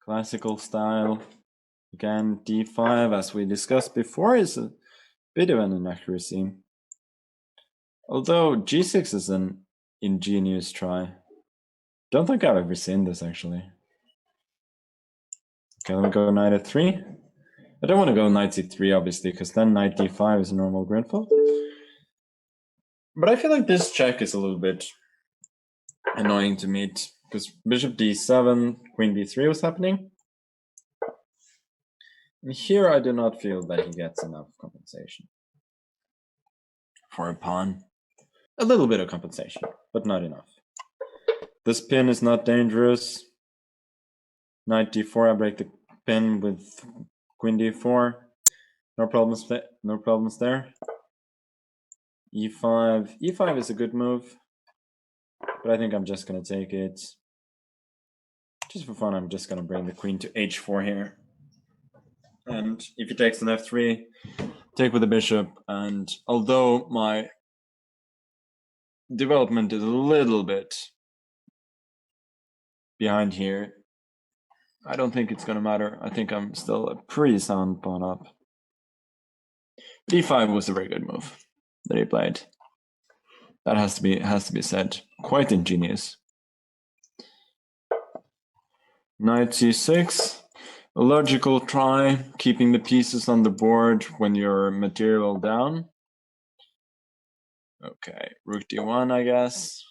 Classical style. Again, d5, as we discussed before, is a bit of an inaccuracy. Although g6 is an ingenious try. Don't think I've ever seen this, actually. Okay, let me go knight f3. I don't want to go knight c3, obviously, because then knight d5 is a normal grandfault. But I feel like this check is a little bit annoying to meet, because bishop d7, queen b3 was happening. And here I do not feel that he gets enough compensation for a pawn. A little bit of compensation, but not enough. This pin is not dangerous. Knight d4, I break the pin with queen d4. No problems there. e5. e5 is a good move, but I think I'm just going to take it. Just for fun, I'm just going to bring the queen to h4 here. And if he takes an f3, take with the bishop. And although my development is a little bit behind here, I don't think it's going to matter. I think I'm still a pretty sound pawn up. But e5 was a very good move that he played. That has to be said. Quite ingenious. Knight c6. A logical try, keeping the pieces on the board when you're material down. Okay, rook d1, I guess.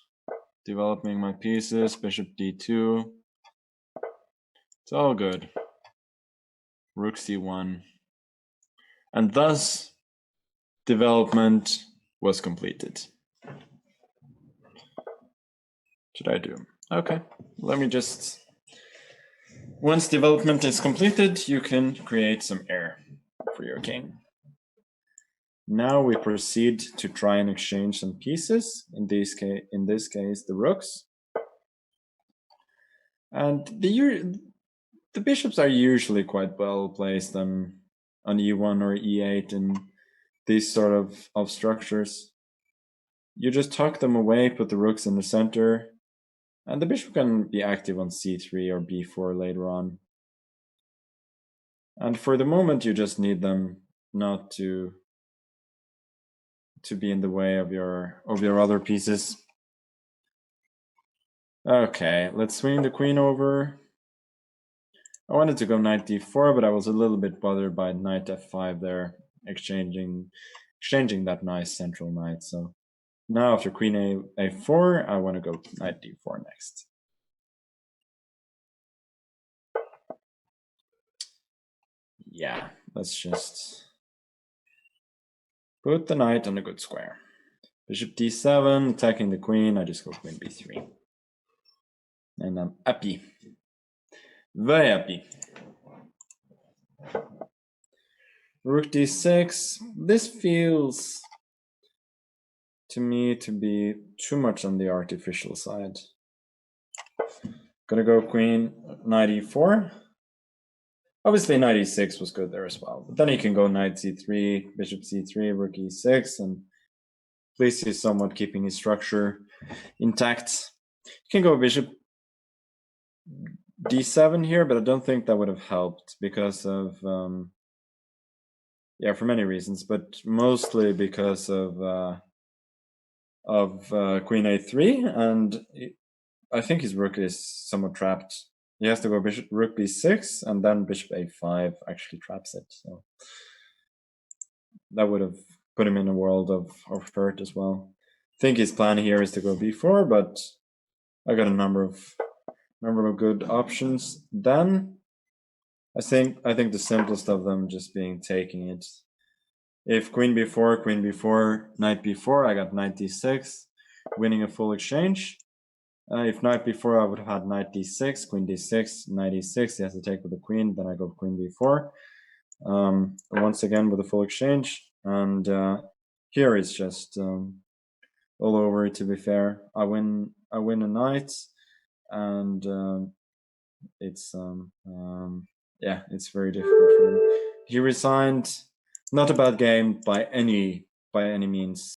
Developing my pieces, bishop d2. It's all good. Rook c1. And thus, development was completed. Should I do? Okay, let me just... Once development is completed, you can create some air for your king. Now we proceed to try and exchange some pieces, in this case, the rooks. And the bishops are usually quite well placed on e1 or e8 in these sort of structures. You just tuck them away, put the rooks in the center, and the bishop can be active on c3 or b4 later on. And for the moment, you just need them not to be in the way of your other pieces. Okay, let's swing the queen over. I wanted to go knight d4, but I was a little bit bothered by knight f5 there, exchanging that nice central knight. So now after queen a4, I want to go knight d4 next. Yeah, let's just put the knight on a good square. Bishop d7, attacking the queen, I just go queen b3. And I'm happy. Very happy. Rook d6. This feels to me to be too much on the artificial side. Gonna go queen, knight e4. Obviously knight e6 was good there as well. But then you can go knight c3, bishop c3, rook e6, and at least he's somewhat keeping his structure intact. You can go bishop d7 here, but I don't think that would have helped because of yeah, for many reasons, but mostly because of queen a3, and I think his rook is somewhat trapped. He has to go rook b6, and then bishop a5 actually traps it. So that would have put him in a world of hurt as well. I think his plan here is to go b4, but I got a number of good options. Then I think the simplest of them just being taking it. If queen b4, knight b4, I got knight d6, winning a full exchange. If knight b4, I would have had knight d6, queen d6, knight e6. He has to take with the queen, then I go queen b4. Once again with a full exchange. And here it's just all over, to be fair. I win a knight, and it's yeah, it's very difficult for him. He resigned. Not a bad game by any means.